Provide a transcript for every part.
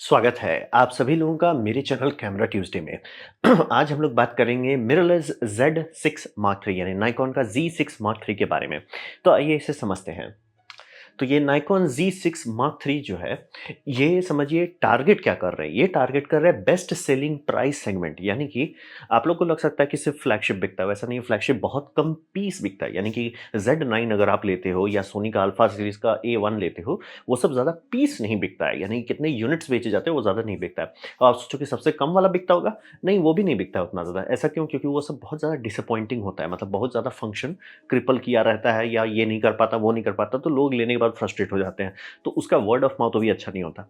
स्वागत है आप सभी लोगों का मेरे चैनल कैमरा ट्यूसडे में। आज हम लोग बात करेंगे मिररलेस Z6 Mark III यानी नाइकॉन का Z6 Mark III के बारे में। तो आइए इसे समझते हैं। तो ये नाइकॉन Z6 Mark III जो है, ये समझिए टारगेट क्या कर रहे हैं। ये टारगेट कर रहे हैं बेस्ट सेलिंग प्राइस सेगमेंट, यानी कि आप लोग को लग सकता है कि सिर्फ फ्लैगशिप बिकता है, वैसा नहीं है। फ्लैगशिप बहुत कम पीस बिकता है, यानी कि Z9 अगर आप लेते हो या सोनी का अल्फा सीरीज का A1 लेते हो, वो सब ज़्यादा पीस नहीं बिकता है, यानी कि कितने यूनिट्स बेचे जाते हैं वो ज़्यादा नहीं बिकता है। और आप सोचो कि सबसे कम वाला बिकता होगा, नहीं वो भी नहीं बिकता है उतना ज़्यादा। ऐसा क्यों? क्योंकि वो सब बहुत ज़्यादा डिसअपॉइंटिंग होता है, मतलब बहुत ज़्यादा फंक्शन क्रिपल किया रहता है, या ये नहीं कर पाता, वो नहीं कर पाता, तो लोग लेने के बाद फ्रस्ट्रेट हो जाते हैं। तो उसका वर्ड ऑफ माउथ भी अच्छा नहीं होता।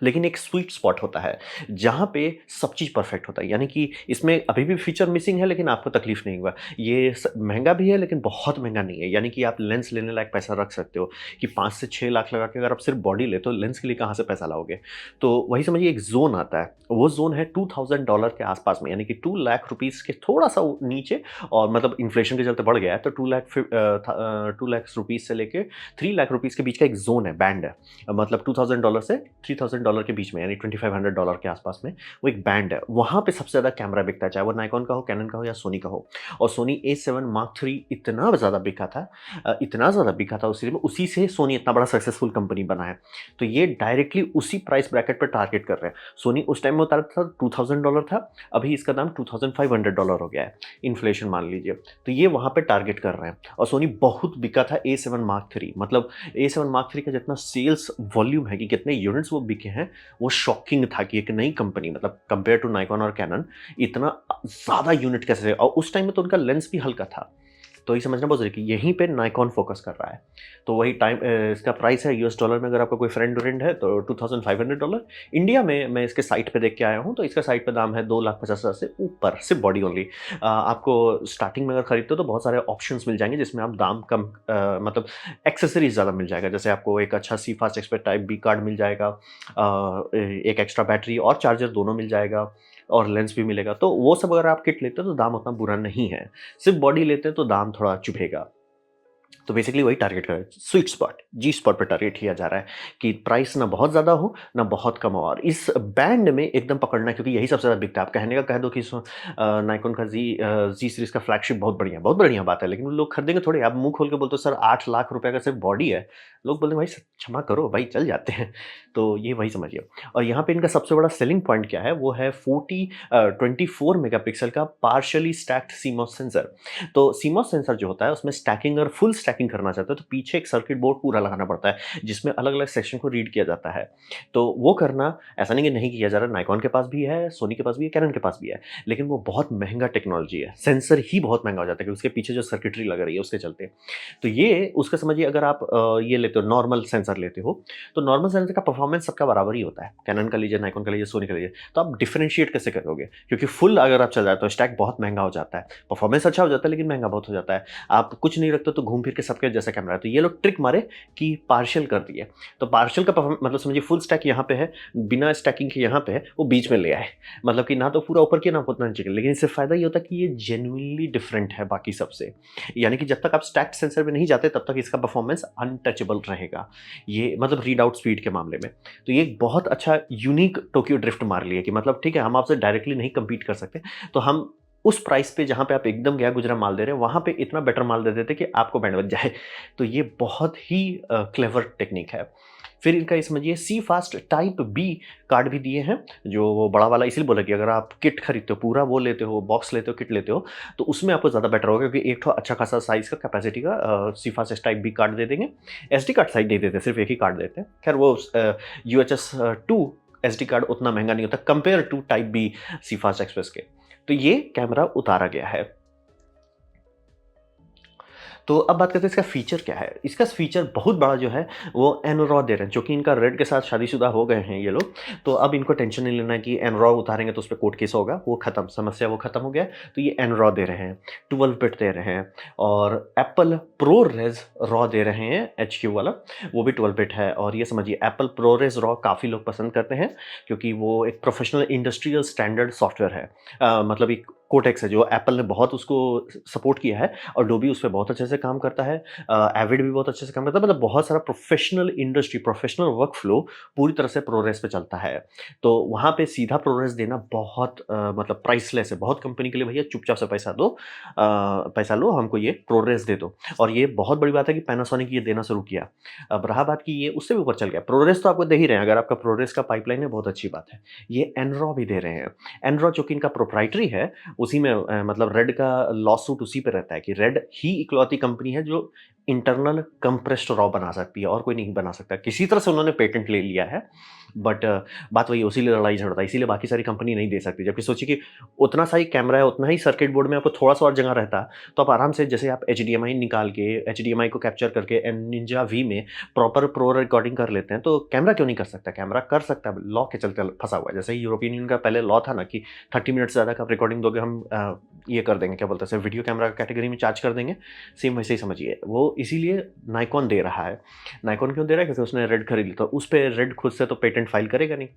लेकिन एक स्वीट स्पॉट होता है, जहाँ पे सब चीज़ परफेक्ट होता है, यानी कि इसमें अभी भी फीचर मिसिंग है लेकिन आपको तकलीफ नहीं हुआ। ये महंगा भी है लेकिन बहुत महंगा नहीं है, यानी कि आप लेंस लेने लायक पैसा रख सकते हो कि 5 से 6 लाख लगा के अगर आप सिर्फ बॉडी लेते हो, लेंस के लिए कहाँ से पैसा लाओगे। तो वही समझिए एक जोन आता है, वो जोन है $2000 के आसपास में, यानी कि 2 लाख रुपीज़ के थोड़ा सा नीचे। और मतलब इन्फ्लेशन के चलते बढ़ गया है, तो 2 लाख रुपीज़ से लेके 3 लाख रुपीज़ के बीच का एक जोन है, बैंड है। मतलब $2000 से $3000 के बीच में, यानी $2500 के आसपास में वो एक बैंड है। वहाँ पे सबसे ज़्यादा कैमरा बिकता है, चाहे वो नाइकॉन का हो, कैनन का हो या सोनी का हो। और सोनी A7 Mark III इतना ज़्यादा बिका था, इतना ज़्यादा बिका था उस सीरीज में, उसी से सोनी इतना बड़ा सक्सेसफुल कंपनी बना है। तो ये डायरेक्टली उसी प्राइस ब्रैकेट पर टारगेट कर रहे हैं। सोनी उस टाइम में उतारा था $2000 था, अभी इसका दाम $2500 हो गया है, इन्फ्लेशन मान लीजिए। तो ये वहाँ पे टारगेट कर रहे हैं। और सोनी बहुत बिका था A7 Mark III, मतलब A7 Mark III का जितना सेल्स वॉल्यूम है कि कितने यूनिट्स वो बिके हैं, वो शॉकिंग था कि एक नई कंपनी, मतलब कंपेयर टू नाइकॉन और कैनन, इतना ज़्यादा यूनिट कैसे। और उस टाइम में तो उनका लेंस भी हल्का था। तो ये समझना बहुत ज़रूरी है कि यहीं पे नाइकॉन फोकस कर रहा है। तो वही टाइम, इसका प्राइस है यूएस डॉलर में, अगर आपका कोई फ्रेंड है तो $2500। इंडिया में मैं इसके साइट पे देख के आया हूँ, तो इसका साइट पे दाम है 2,50,000 से ऊपर, सिर्फ बॉडी ओनली। आपको स्टार्टिंग में अगर खरीदते हो तो बहुत सारे ऑप्शंस मिल जाएंगे, जिसमें आप दाम कम, मतलब एक्सेसरीज ज़्यादा मिल जाएगा। जैसे आपको एक अच्छा C fast expect type B card मिल जाएगा, एक एक्स्ट्रा बैटरी और चार्जर दोनों मिल जाएगा, और लेंस भी मिलेगा। तो वो सब अगर आप किट लेते हो तो दाम उतना बुरा नहीं है। सिर्फ बॉडी लेते हैं तो दाम थोड़ा चुभेगा। तो बेसिकली वही टारगेट कर, स्वीट स्पॉट, जी स्पॉट पे टारगेट किया जा रहा है कि प्राइस ना बहुत ज़्यादा हो, ना बहुत कम हो, और इस बैंड में एकदम पकड़ना है, क्योंकि यही सबसे ज़्यादा बिकता है। आप कहने का कह दो कि नाइकॉन का जी सीरीज़ का फ्लैगशिप बहुत बढ़िया बात है, लेकिन वो लोग खरीदेंगे थोड़े। आप मुँह खोल के बोलते हो सर 8 लाख रुपए का सिर्फ बॉडी है, लोग बोलते हैं भाई क्षमा करो भाई, चल जाते हैं। तो ये वही समझिए। और यहाँ पे इनका सबसे बड़ा सेलिंग पॉइंट क्या है, वो है 24 मेगापिक्सल का पार्शियली स्टैक्ड सीमॉस सेंसर। तो सीमॉस सेंसर जो होता है, उसमें स्टैकिंग और फुल स्टैकिंग करना चाहते हो तो पीछे एक सर्किट बोर्ड पूरा लगाना पड़ता है, जिसमें अलग-अलग सेक्शन को रीड किया जाता है। तो वो करना ऐसा नहीं कि नहीं किया जा रहा, नाइकॉन के पास भी है, सोनी के पास भी है, कैनन के पास भी है, लेकिन वो बहुत महँगा टेक्नोलॉजी है। सेंसर ही बहुत महँगा हो जाता है कि उसके पीछे जो सर्किटरी लग रही है उसके चलते। तो ये उसका समझिए, अगर आप ये लेते हो, नॉर्मल सेंसर लेते हो, तो नॉर्मल सेंसर का परफॉर्मेंस सबका बराबर ही होता है। कैनन का लीजिए, नाइकॉन का लीजिए, सोनी का लीजिए, तो आप डिफरेंशिएट कैसे करोगे? क्योंकि फुल अगर आप चल जाए तो स्टैक बहुत महँगा हो जाता है। परफॉर्मेंस अच्छा हो जाता है लेकिन महँगा बहुत हो जाता है। आप कुछ नहीं रखते तो घूम फिर के सबके जैसा कैमरा है। तो ये लोग ट्रिक मारे कि पार्शियल कर दिए। तो पार्शियल का मतलब समझिए फुल स्टैक यहाँ पे है, बिना स्टैकिंग के यहाँ पे है, वो बीच में ले आए। मतलब कि ना तो पूरा ऊपर किया, ना उतना नीचे किया। लेकिन इससे फ़ायदा ये होता है कि ये जेन्युइनली डिफरेंट है बाकी सबसे। यानी कि जब तक आप स्टैक्ड सेंसर पे नहीं जाते तब तक इसका परफॉर्मेंस अनटचेबल रहेगा। ये मतलब रीड आउट स्पीड के मामले में। तो ये एक बहुत अच्छा यूनिक टोक्यो ड्रिफ्ट मार लिया कि मतलब ठीक है, हम आपसे डायरेक्टली नहीं कम्पीट कर सकते, तो हम उस प्राइस पे जहाँ पे आप एकदम गया गुजरा माल दे रहे हैं, वहाँ पे इतना बेटर माल दे देते कि आपको बैंड बज जाए। तो ये बहुत ही क्लेवर टेक्निक है। फिर इनका ये समझिए सी फास्ट टाइप बी कार्ड भी दिए हैं, जो वो बड़ा वाला इसलिए बोला कि अगर आप किट खरीदते हो, पूरा वो लेते हो, बॉक्स लेते हो, किट लेते हो, तो उसमें आपको ज़्यादा बेटर होगा, क्योंकि एक तो अच्छा खासा साइज़ का कैपेसिटी का सी फास्ट टाइप बी कार्ड दे देंगे। एसडी कार्ड साइड नहीं देते, सिर्फ एक ही कार्ड देते हैं। खैर वो यूएचएस 2 एसडी कार्ड उतना महंगा नहीं होता compare to type B C fast express के। तो ये कैमरा उतारा गया है। तो अब बात करते हैं इसका फ़ीचर क्या है। इसका फ़ीचर बहुत बड़ा जो है वो एनरॉ दे रहे हैं, जो कि इनका रेड के साथ शादीशुदा हो गए हैं ये लोग। तो अब इनको टेंशन नहीं लेना है कि एनरॉ उतारेंगे तो उस पे कोर्ट केस होगा, वो खत्म, समस्या वो खत्म हो गया है। तो ये एनरॉ दे रहे हैं, 12 बिट दे रहे हैं, और एप्पल प्रो रेज़ रॉ दे रहे हैं, एचक्यू वाला, वो भी 12 बिट है। और ये समझिए एप्पल प्रो रेज़ रॉ काफ़ी लोग पसंद करते हैं, क्योंकि वो एक प्रोफ़ेशनल इंडस्ट्रियल स्टैंडर्ड सॉफ्टवेयर है। मतलब एक कोटेक्स है जो एप्पल ने बहुत उसको सपोर्ट किया है, और डोबी उस पे बहुत अच्छे से काम करता है। एविड भी बहुत अच्छे से काम करता है, मतलब बहुत सारा professional industry, professional work flow पूरी तरह से प्रोरेस पे चलता है। तो वहाँ पे सीधा प्रोरेस देना बहुत मतलब प्राइसलेस है। बहुत कंपनी के लिए भैया चुपचाप से पैसा दो, पैसा लो, हमको ये प्रोरेस दे दो। और ये बहुत बड़ी बात है कि पैनासोनिक ये देना शुरू किया। अब रहा बात कि ये उससे भी ऊपर चल गया। प्रोरेस तो आपको दे ही रहे हैं, अगर आपका प्रोरेस का पाइपलाइन है बहुत अच्छी बात है। ये एनरॉ भी दे रहे हैं। एनरॉ जो कि इनका प्रोप्राइटरी है, उसी में मतलब रेड का लॉ सूट उसी पे रहता है कि रेड ही इकलौती कंपनी है जो इंटरनल कंप्रेस्ड रॉ बना सकती है, और कोई नहीं बना सकता। किसी तरह से उन्होंने पेटेंट ले लिया है, बट बात वही, उसी लिए लड़ाई झगड़ता है, इसीलिए बाकी सारी कंपनी नहीं दे सकती। जबकि सोचिए कि उतना सा ही कैमरा है, उतना ही सर्किट बोर्ड में आपको थोड़ा सा और जगह रहता, तो आप आराम से, जैसे आप HDMI निकाल के, HDMI को कैप्चर करके निंजा V में प्रॉपर प्रो रिकॉर्डिंग कर लेते हैं, तो कैमरा क्यों नहीं कर सकता? कैमरा कर सकता है, लॉ के चलते फंसा हुआ है। जैसे यूरोपियन यूनियन का पहले लॉ था ना कि 30 मिनट से ज़्यादा का आप रिकॉर्डिंग दोगे, हम ये कर देंगे, क्या बोलते हैं, वीडियो कैमरा कैटेगरी में चार्ज कर देंगे। सेम वैसे ही समझिए, वो इसीलिए नाइकॉन दे रहा है। नाइकॉन क्यों दे रहा है? क्योंकि उसने रेड खरीद ली, तो उस पर रेड खुद से तो पेटेंट फाइल करेगा नहीं।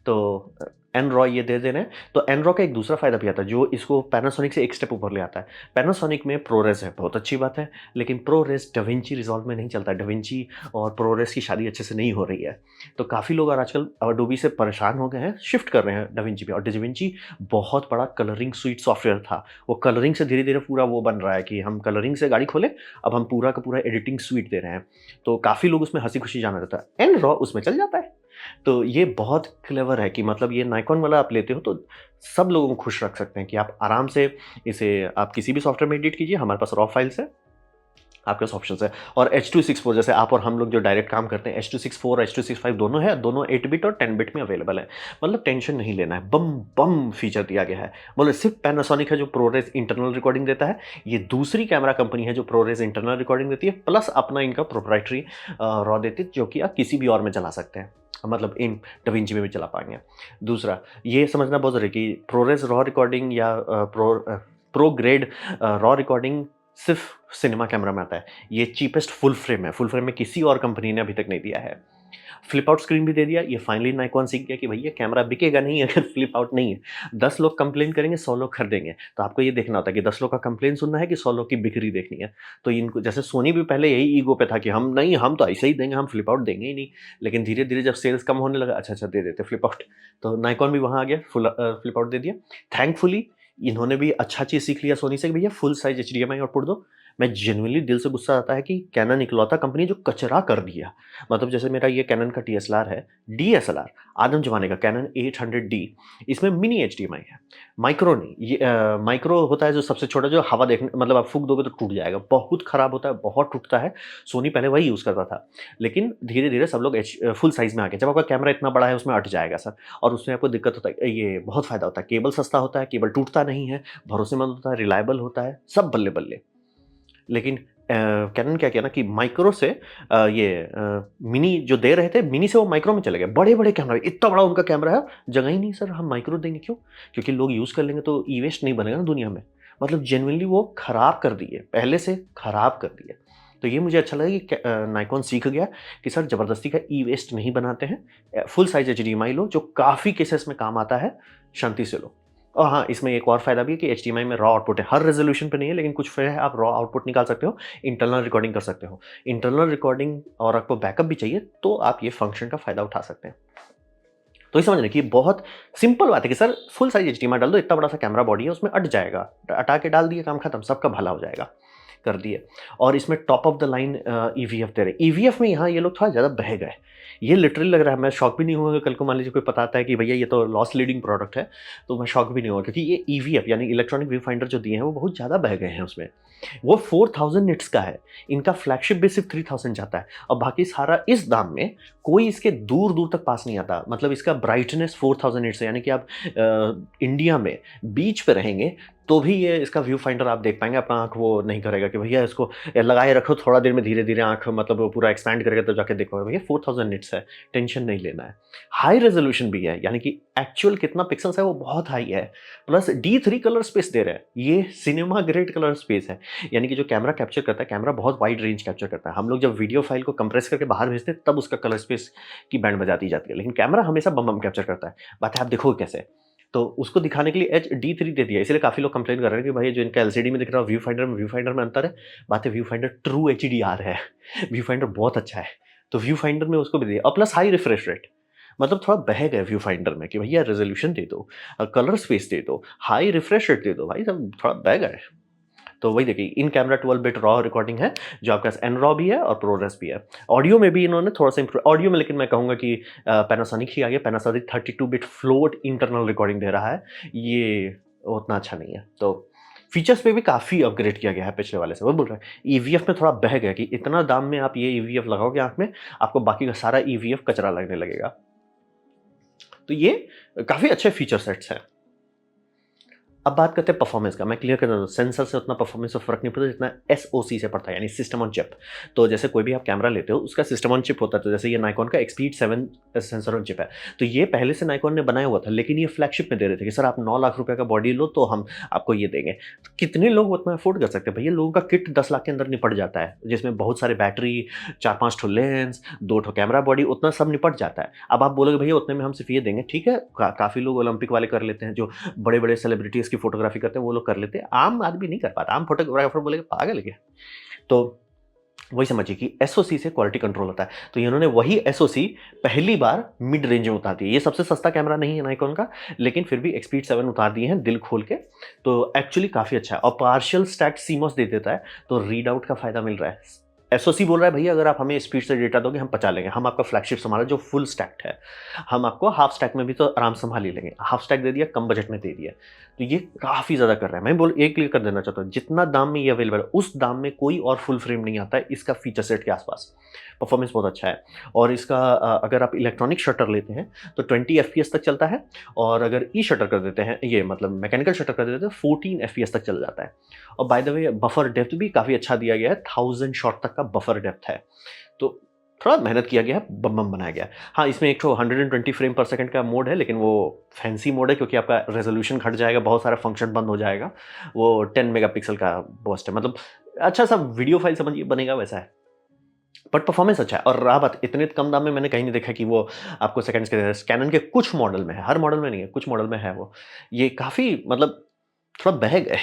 तो एनरॉ ये दे रहे हैं। तो एनरॉ का एक दूसरा फायदा भी आता है जो इसको पैनासोनिक से एक स्टेप ऊपर ले आता है। पैनासोनिक में प्रोरेस है, बहुत अच्छी बात है, लेकिन प्रोरेस डाविंची रिजॉल्व में नहीं चलता। डाविंची और प्रोरेस की शादी अच्छे से नहीं हो रही है, तो काफ़ी लोग और आजकल अडोबी से परेशान हो गए हैं, शिफ्ट कर रहे हैं डाविंची पे। और डाविंची बहुत बड़ा कलरिंग स्वीट सॉफ्टवेयर था, वो कलरिंग से धीरे धीरे पूरा वो बन रहा है कि हम कलरिंग से गाड़ी खोले, अब हम पूरा का पूरा एडिटिंग स्वीट दे रहे हैं। तो काफ़ी लोग उसमें हंसी खुशी जाना रहता है, एनरॉ उसमें चल जाता है। तो ये बहुत क्लेवर है कि मतलब ये नाइकॉन वाला आप लेते हो तो सब लोगों को खुश रख सकते हैं कि आप आराम से इसे आप किसी भी सॉफ्टवेयर में एडिट कीजिए, हमारे पास रॉ फाइल्स है, आपके पास ऑप्शंस है। और H.264 जैसे आप और हम लोग जो डायरेक्ट काम करते हैं, H.264 H.265 दोनों है, दोनों 8 बिट और 10 बिट में अवेलेबल है। मतलब टेंशन नहीं लेना है, बम बम फीचर दिया गया है। मतलब सिर्फ पैनासोनिक है जो प्रोरेस इंटरनल रिकॉर्डिंग देता है, ये दूसरी कैमरा कंपनी है जो प्रोरेस इंटरनल रिकॉर्डिंग देती है, प्लस अपना इनका प्रोप्राइटरी रॉ देती है जो कि आप किसी भी और में चला सकते हैं, मतलब इन डाविंची में भी चला पाएंगे। दूसरा ये समझना बहुत जरूरी है कि प्रोरेस रॉ रिकॉर्डिंग या प्रो ग्रेड रॉ रिकॉर्डिंग सिर्फ सिनेमा कैमरा में आता है। ये चीपेस्ट फुल फ्रेम है, फुल फ्रेम में किसी और कंपनी ने अभी तक नहीं दिया है। फ्लिप आउट स्क्रीन भी दे दिया। ये फाइनली नाइकॉन सीख गया कि भैया कैमरा बिकेगा नहीं अगर फ्लिप आउट नहीं है। 10 लोग कंप्लेन करेंगे, 100 लोग खरीदेंगे। तो आपको ये देखना होता है कि 10 लोग का कंप्लेन सुनना है कि 100 लोग की बिक्री देखनी है। तो इनको, जैसे सोनी भी पहले यही ईगो पे था कि हम नहीं, हम तो ऐसे ही देंगे, हम फ्लिप आउट देंगे ही नहीं। लेकिन धीरे धीरे जब सेल्स कम होने लगा, अच्छा दे देते फ्लिप आउट। तो नाइकॉन भी वहाँ आ गया, फ्लिप आउट दे दिया। थैंकफुली इन्होंने भी अच्छा चीज़ सीख लिया सोनी से कि भैया फुल साइज HDMI आउटपुट दो। मैं जेन्युइनली दिल से गुस्सा आता है कि कैनन इकलौता कंपनी जो कचरा कर दिया। मतलब जैसे मेरा ये कैनन का DSLR है, DSLR आदम ज़माने का कैनन 800D, इसमें मिनी HDMI है, माइक्रो नहीं। ये माइक्रो होता है जो सबसे छोटा, जो हवा देखने, मतलब आप फूँक दोगे तो टूट जाएगा, बहुत खराब होता है, बहुत टूटता है। सोनी पहले वही यूज़ करता था, लेकिन धीरे-धीरे सब लोग फुल साइज़ में आ गए। जब आपका कैमरा इतना बड़ा है उसमें अट जाएगा सर, और उसमें आपको दिक्कत होता है, ये बहुत फ़ायदा होता है, केबल सस्ता होता है, केबल टूटता नहीं है, भरोसेमंद होता है, रिलायबल होता है, सब बल्ले-बल्ले। लेकिन कैनन क्या किया ना कि माइक्रो से मिनी जो दे रहे थे, मिनी से वो माइक्रो में चले गए। बड़े-बड़े कैमरा, इतना बड़ा उनका कैमरा है, जगह ही नहीं सर, हम माइक्रो देंगे क्यों? क्योंकि लोग यूज़ कर लेंगे तो ई-वेस्ट नहीं बनेगा ना दुनिया में। मतलब जेनुइनली वो खराब कर दिए, पहले से खराब कर दिए। तो ये मुझे अच्छा लगा कि नाइकॉन सीख गया कि सर ज़बरदस्ती का ई-वेस्ट नहीं बनाते हैं। फुल साइज़ HDMI लो जो काफ़ी केसेस में काम आता है, शांति से लो। और हाँ, इसमें एक और फ़ायदा भी है कि HDMI में रॉ आउटपुट है। हर रेज़ोल्यूशन पे नहीं है, लेकिन कुछ पे है, आप रॉ आउटपुट निकाल सकते हो, इंटरनल रिकॉर्डिंग कर सकते हो। इंटरनल रिकॉर्डिंग और आपको बैकअप भी चाहिए, तो आप ये फ़ंक्शन का फ़ायदा उठा सकते हैं। तो ये समझ रहे हैं कि बहुत सिंपल बात है कि सर फुल साइज़ HDMI डाल दो, इतना बड़ा सा कैमरा बॉडी है, उसमें अट जाएगा। हटा के डाल दिए, काम खत्म, सबका भला हो जाएगा। कर दिए। और इसमें top of the line EVF दे रहे। EVF में यहाँ ये लोग थोड़ा ज़्यादा बह गए। ये लिटरली लग रहा है, मैं शॉक भी नहीं हुआ कल को मान लीजिए कोई बताता है कि भैया ये तो लॉस लीडिंग प्रोडक्ट है, तो मैं शॉक भी नहीं हुआ, क्योंकि ये EVF यानी इलेक्ट्रॉनिक व्यू फाइंडर जो दिए हैं वो बहुत ज़्यादा बह गए हैं उसमें। वो 4000 निट्स का है, इनका फ्लैगशिप भी सिर्फ 3000 जाता है, और बाकी सारा इस दाम में कोई इसके दूर दूर तक पास नहीं आता। मतलब इसका ब्राइटनेस 4000 निट्स है, यानी कि आप इंडिया में बीच पे रहेंगे तो भी ये इसका व्यू फाइंडर आप देख पाएंगे। आपका आंख वो नहीं करेगा कि भैया इसको लगाए रखो, थोड़ा देर में धीरे धीरे आंख मतलब वो पूरा एक्सपैंड करेगा, तो जाके देखोगे भैया 4000 निट्स है, टेंशन नहीं लेना है। हाई रेजोल्यूशन भी है, यानी कि एक्चुअल कितना पिक्सल्स है वो बहुत हाई है, प्लस D3 कलर स्पेस दे रहा है। ये सिनेमा ग्रेड कलर स्पेस है, यानी कि जो कैमरा कैप्चर करता है, कैमरा बहुत वाइड रेंज कैप्चर करता है। हम लोग जब वीडियो फाइल को कंप्रेस करके बाहर भेजते हैं तब उसका कलर स्पेस की बैंड बजाती जाती है, लेकिन कैमरा हमेशा बम बम कैप्चर करता है। बात है आप देखोगे कैसे। तो उसको दिखाने के लिए HD3 दे दिया, इसलिए काफ़ी लोग कंप्लेन कर रहे हैं कि भाई जो इनका एलसीडी में दिख रहा है व्यू फाइंडर में अंतर है। बात है व्यू फाइंडर ट्रू HDR है व्यू फाइंडर बहुत अच्छा है, तो व्यू फाइंडर में उसको भी दिया और प्लस हाई रिफ्रेश रेट। मतलब थोड़ा बह गए व्यू फाइंडर में कि भैया रेजोल्यूशन दे दो, कलर स्पेस दे दो, हाई रिफ्रेश रेट दे दो, भाई सब थोड़ा बह गए। तो वही देखिए in camera 12 bit raw recording है, जो आपके पास एन रॉ भी है और प्रोरेस भी है। ऑडियो में भी इन्होंने थोड़ा सा ऑडियो में, लेकिन मैं कहूँगा कि पैनासोनिक ही आ गया। Panasonic 32 bit float internal recording दे रहा है, ये उतना अच्छा नहीं है। तो फीचर्स पे भी काफ़ी अपग्रेड किया गया है पिछले वाले से। वो बोल रहा है ईवीएफ में थोड़ा बह गया कि इतना दाम में आप ये ईवीएफ लगाओगे आंख में, आपको बाकी का सारा ईवीएफ कचरा लगने लगेगा। तो ये काफ़ी अच्छे फीचर सेट्स हैं। अब बात करते हैं परफॉर्मेंस का। मैं क्लियर कर दूँ, सेंसर से उतना परफॉर्मेंस में फ़र्क नहीं पड़ता जितना एसओसी से पड़ता है, यानी सिस्टम ऑन चिप। तो जैसे कोई भी आप कैमरा लेते हो उसका सिस्टम ऑन चिप होता है। तो जैसे ये नाइकॉन का एक्सपीड 7 सेंसर ऑन चिप है, तो ये पहले से नाइकॉन ने बनाया हुआ था, लेकिन ये फ्लैगशिप में दे रहे थे कि सर आप 9 लाख रुपए का बॉडी लो तो हम आपको ये देंगे। तो कितने लोग उतना अफोर्ड कर सकते हैं भैया? लोगों का किट 10 लाख के अंदर निपट जाता है, जिसमें बहुत सारे बैटरी, 4-5 ठो लेंस, 2 ठो कैमरा बॉडी, उतना सब निपट जाता है। अब आप बोलोगे भैया उतने में हम सिर्फ ये देंगे, ठीक है, काफ़ी लोग ओलंपिक वाले कर लेते हैं, जो बड़े बड़े सेलिब्रिटीज़ की फोटोग्राफी करते हैं वो लोग कर लेते हैं, आम आदमी नहीं कर पाता। आम फोटोग्राफर बोलेगा पागल है क्या? तो वही समझिए कि एसओसी से क्वालिटी कंट्रोल होता है। तो इन्होंने वही एसओसी पहली बार मिड रेंज में उतार दी। ये सबसे सस्ता कैमरा नहीं है नाइकॉन का, लेकिन फिर भी एक्सपीड 7 उतार दिए हैं दिल खोल के। तो एक्चुअली काफ़ी अच्छा है और पार्शियल स्टैक्ड सीमोस दे देता है, तो रीड आउट का फ़ायदा मिल रहा है। एसओसी बोल रहा है भैया अगर आप हमें स्पीड से डेटा दोगे हम पचा लेंगे, हम आपका फ्लैगशिप संभाला जो फुल स्टैक्ड है, हम आपको हाफ स्टैक में भी तो आराम संभाल ही लेंगे। हाफ स्टैक दे दिया, कम बजट में दे दिया, तो ये काफ़ी ज़्यादा कर रहा है। मैं बोल एक क्लियर कर देना चाहता हूँ, जितना दाम में ये अवेलेबल है उस दाम में कोई और फुल फ्रेम नहीं आता है इसका फीचर सेट के आसपास। परफॉर्मेंस बहुत अच्छा है और इसका अगर आप इलेक्ट्रॉनिक शटर लेते हैं तो 20 FPS तक चलता है, और अगर ई शटर कर देते हैं, ये मतलब मैकेनिकल शटर कर देते हैं, तो 14 FPS तक चल जाता है। और by the way buffer depth भी काफ़ी अच्छा दिया गया है, 1000 शॉट तक का बफर डेप्थ है। तो थोड़ा मेहनत किया गया है, बम बम बनाया गया है। हाँ, इसमें एक तो 120 फ्रेम पर सेकंड का मोड है, लेकिन वो फैंसी मोड है क्योंकि आपका रेजोल्यूशन घट जाएगा, बहुत सारा फंक्शन बंद हो जाएगा। वो 10 मेगापिक्सल का बूस्ट है, मतलब अच्छा सा वीडियो फाइल समझिए बनेगा वैसा है, बट परफॉर्मेंस अच्छा है। और रहा बात, इतने कम दाम में मैंने कहीं नहीं देखा कि वो आपको सेकंड्स के, कैनन के कुछ मॉडल में है, हर मॉडल में नहीं है, कुछ मॉडल में है वो। ये काफ़ी मतलब थोड़ा बह गए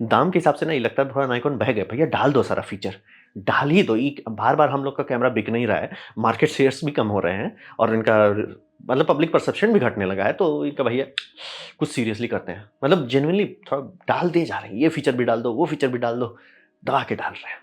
दाम के हिसाब से, नहीं लगता थोड़ा नाइकॉन बह गए। भैया डाल दो सारा फीचर, डाल ही दो। बार बार हम लोग का कैमरा बिक नहीं रहा है, मार्केट शेयर्स भी कम हो रहे हैं और इनका मतलब पब्लिक परसेप्शन भी घटने लगा है, तो इनका भैया कुछ सीरियसली करते हैं, मतलब जेन्युइनली थोड़ा डाल दे जा रहे हैं, ये फीचर भी डाल दो, वो फीचर भी डाल दो, दबा के डाल रहे हैं।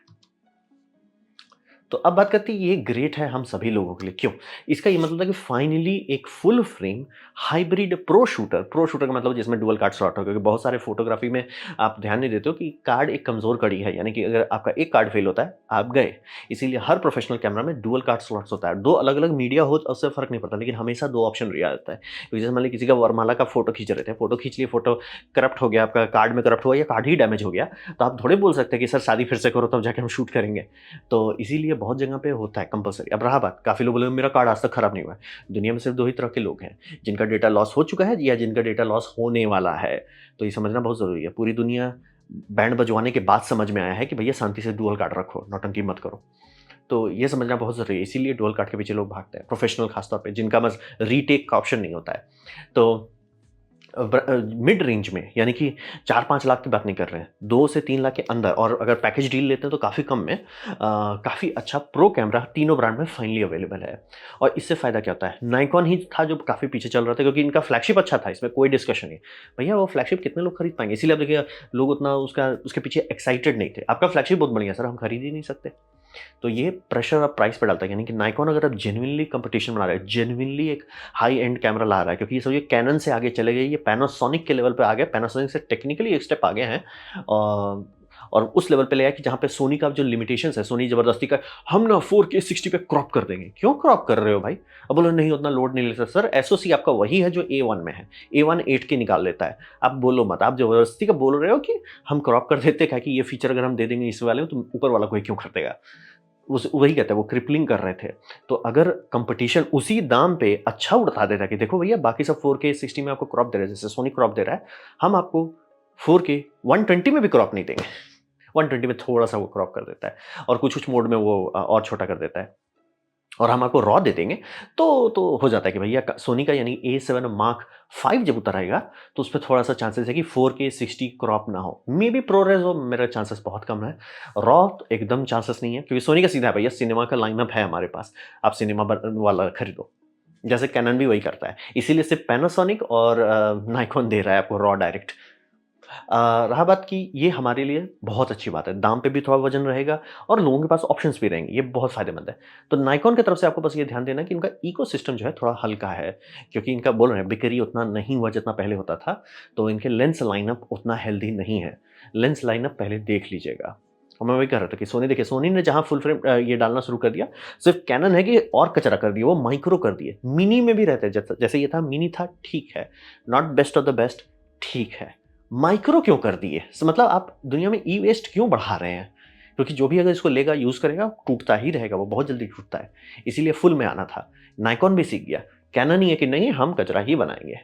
तो अब बात करते हैं ये ग्रेट है हम सभी लोगों के लिए, क्यों? इसका ये मतलब है कि फाइनली एक full frame hybrid pro shooter का मतलब जिसमें डुअल कार्ड स्लॉट हो, क्योंकि बहुत सारे फोटोग्राफी में आप ध्यान नहीं देते हो कि कार्ड एक कमज़ोर कड़ी है, यानी कि अगर आपका एक कार्ड फेल होता है आप गए। इसीलिए हर प्रोफेशनल कैमरा में डुअल कार्ड स्लॉट्स होता है, दो अलग अलग मीडिया हो तो उससे फ़र्क नहीं पड़ता, लेकिन हमेशा दो ऑप्शन रहा जाता है। क्योंकि जैसे मान लीजिए किसी का वरमाला का फोटो खींच रहे थे, फोटो खींच लिए, फोटो करप्ट हो गया, आपका कार्ड में करप्ट हुआ या कार्ड ही डैमेज हो गया, तो आप थोड़े बोल सकते हैं कि सर शादी फिर से करो तब जाके हम शूट करेंगे। तो इसीलिए बहुत जगह पे होता है कंपल्सरी। अब रहा बात, काफ़ी लोग बोले मेरा कार्ड आज तक खराब नहीं हुआ है। दुनिया में सिर्फ दो ही तरह के लोग हैं, जिनका डेटा लॉस हो चुका है या जिनका डेटा लॉस होने वाला है। तो ये समझना बहुत ज़रूरी है। पूरी दुनिया बैंड बजवाने के बाद समझ में आया है कि भैया शांति से डुअल कार्ड रखो, नौटंकी मत करो। तो ये समझना बहुत ज़रूरी है, इसीलिए डुअल कार्ड के पीछे लोग भागते हैं, प्रोफेशनल खासतौर पे जिनका बस रीटेक का ऑप्शन नहीं होता है। तो मिड रेंज में, यानी कि 4-5 लाख की बात नहीं कर रहे हैं, 2 से 3 लाख के अंदर, और अगर पैकेज डील लेते हैं तो काफ़ी कम में काफ़ी अच्छा प्रो कैमरा तीनों ब्रांड में फाइनली अवेलेबल है। और इससे फ़ायदा क्या होता है? नाइकॉन ही था जो काफ़ी पीछे चल रहा था, क्योंकि इनका फ्लैगशिप अच्छा था, इसमें कोई डिस्कशन नहीं। भैया वो फ्लैगशिप कितने लोग खरीद पाएंगे? इसीलिए आप देखिए लोग उतना उसके पीछे एक्साइटेड नहीं थे। आपका फ्लैगशिप बहुत बढ़िया, सर हम खरीद ही नहीं सकते। तो ये प्रेशर अब प्राइस पे डालता है, यानी कि नाइकॉन अगर अब जेन्युइनली कंपटीशन बना रहा है, जेन्युइनली एक हाई एंड कैमरा ला रहा है, क्योंकि ये समझिए कैनन से आगे चले गए, ये पैनासोनिक के लेवल पे आ गए, पैनासोनिक से टेक्निकली एक स्टेप आगे हैं, और उस लेवल पे ले आया कि जहाँ पे सोनी का जो लिमिटेशंस है, सोनी ज़बरदस्ती का हम ना 4K 60 पे क्रॉप कर देंगे। क्यों क्रॉप कर रहे हो भाई? अब बोलो नहीं उतना लोड नहीं ले सकते। सर एसओसी आपका वही है जो A1 में है, A1 8K निकाल लेता है। आप बोलो मत, आप ज़बरदस्ती का बोल रहे हो कि हम क्रॉप कर देते हैं, कि ये फीचर अगर हम दे देंगे इस वाले में तो ऊपर वाला कोई क्यों खरीदेगा? उस वही कहता है, वो क्रिपलिंग कर रहे थे। तो अगर कंपटीशन उसी दाम पे अच्छा उठा देता है कि देखो भैया बाकी सब 4K 60 में आपको क्रॉप दे रहे हैं, जैसे सोनी क्रॉप दे रहा है, हम आपको 4K 120 में भी क्रॉप नहीं देंगे। 120 में थोड़ा सा वो क्रॉप कर देता है और कुछ मोड में वो और छोटा कर देता है। और हम आपको रॉ दे देंगे, तो हो जाता है कि भैया सोनी का यानी A7 मार्क 5 जब उतर आएगा, तो उसपे थोड़ा-सा चांसेस है कि 4K 60 क्रॉप ना हो। मे बी प्रोरेस हो, मेरा चांसेस बहुत कम है। रॉ तो एकदम चांसेस नहीं है, क्योंकि सोनी का सीधा है भैया, सिनेमा का लाइनअप है हमारे पास, आप सिनेमा वाला खरीदो। जैसे कैनन भी वही करता है। इसीलिए सिर्फ़ पैनासोनिक और नाइकोन दे रहा है आपको रॉ डायरेक्ट। रहा बात कि ये हमारे लिए बहुत अच्छी बात है, दाम पे भी थोड़ा वज़न रहेगा और लोगों के पास ऑप्शंस भी रहेंगे, ये बहुत फ़ायदेमंद है। तो नाइकोन की तरफ से आपको बस ये ध्यान देना है कि इनका इकोसिस्टम जो है थोड़ा हल्का है, क्योंकि इनका बोल रहे हैं बिक्री उतना नहीं हुआ जितना पहले होता था, तो इनके लेंस लाइनअप उतना हेल्दी नहीं है। लेंस लाइनअप पहले देख लीजिएगा। और मैं वही कह रहा था कि सोनी देखिए, सोनी ने जहाँ फुल फ्रेम ये डालना शुरू कर दिया, सिर्फ़ कैनन है कि और कचरा कर दिया, वो माइक्रो कर दिए। मिनी में भी रहते हैं, जैसे ये था मिनी था, ठीक है, not best of the best, ठीक है। माइक्रो क्यों कर दिए? मतलब आप दुनिया में ई-वेस्ट क्यों बढ़ा रहे हैं? क्योंकि जो भी अगर इसको लेगा, यूज़ करेगा, टूटता ही रहेगा, वो बहुत जल्दी टूटता है। इसीलिए फुल में आना था। नाइकोन भी सीख गया। कैनन ही है कि नहीं, हम कचरा ही बनाएँगे।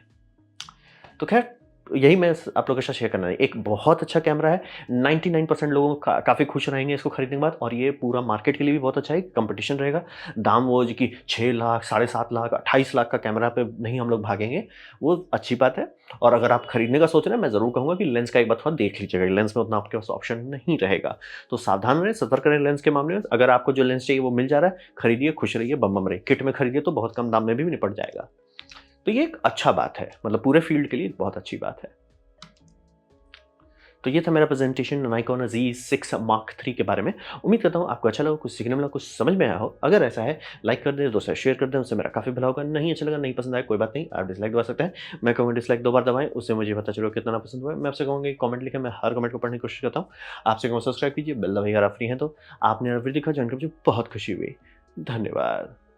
तो ख़ैर, यही मैं आप लोगों के साथ शेयर करना है। एक बहुत अच्छा कैमरा है, 99% लोग काफ़ी खुश रहेंगे इसको खरीदने के बाद, और ये पूरा मार्केट के लिए भी बहुत अच्छा है, कॉम्पिटिशन रहेगा। दाम वो जो कि 6 लाख, साढ़े 7 लाख, 28 लाख का कैमरा पे नहीं हम लोग भागेंगे, वो अच्छी बात है। और अगर आप खरीदने का सोच रहे हैं, मैं ज़रूर कहूँगा कि लेंस का एक बार थोड़ा देख लीजिएगा, लेंस में उतना आपके पास ऑप्शन नहीं रहेगा। तो सावधान रहें, सतर्क रहें लेंस के मामले में। अगर आपको जो लेंस चाहिए वो मिल जा रहा है, खरीदिए, खुश रहिए, बम बम रहिए। किट में खरीदिए तो बहुत कम दाम में भी निपट जाएगा। तो ये एक अच्छा बात है, मतलब पूरे फील्ड के लिए बहुत अच्छी बात है। तो ये था मेरा प्रेजेंटेशन नाइकोन Z6 मार्क 3 के बारे में। उम्मीद करता हूँ आपको अच्छा लगा, कुछ सीखने मिला, कुछ समझ में आया हो। अगर ऐसा है, लाइक कर दें, दोस्तों शेयर कर दें, उससे मेरा काफ़ी भला होगा। नहीं अच्छा लगा, नहीं पसंद आया, कोई बात नहीं, आप डिसलाइक दबा सकते हैं। मैं कहूँगा डिसलाइक 2 बार दबाएँ, उससे मुझे पता चलेगा कितना पसंद हुआ है। मैं आपसे कहूँगा कि कमेंट लिखें, मैं हर कमेंट को पढ़ने की कोशिश करता हूँ। आपसे कहूँगा सब्सक्राइब कीजिए, बेल दबाइए अगर आप फ्री हैं तो। आपने वीडियो देखा, जानकर मुझे बहुत खुशी हुई। धन्यवाद।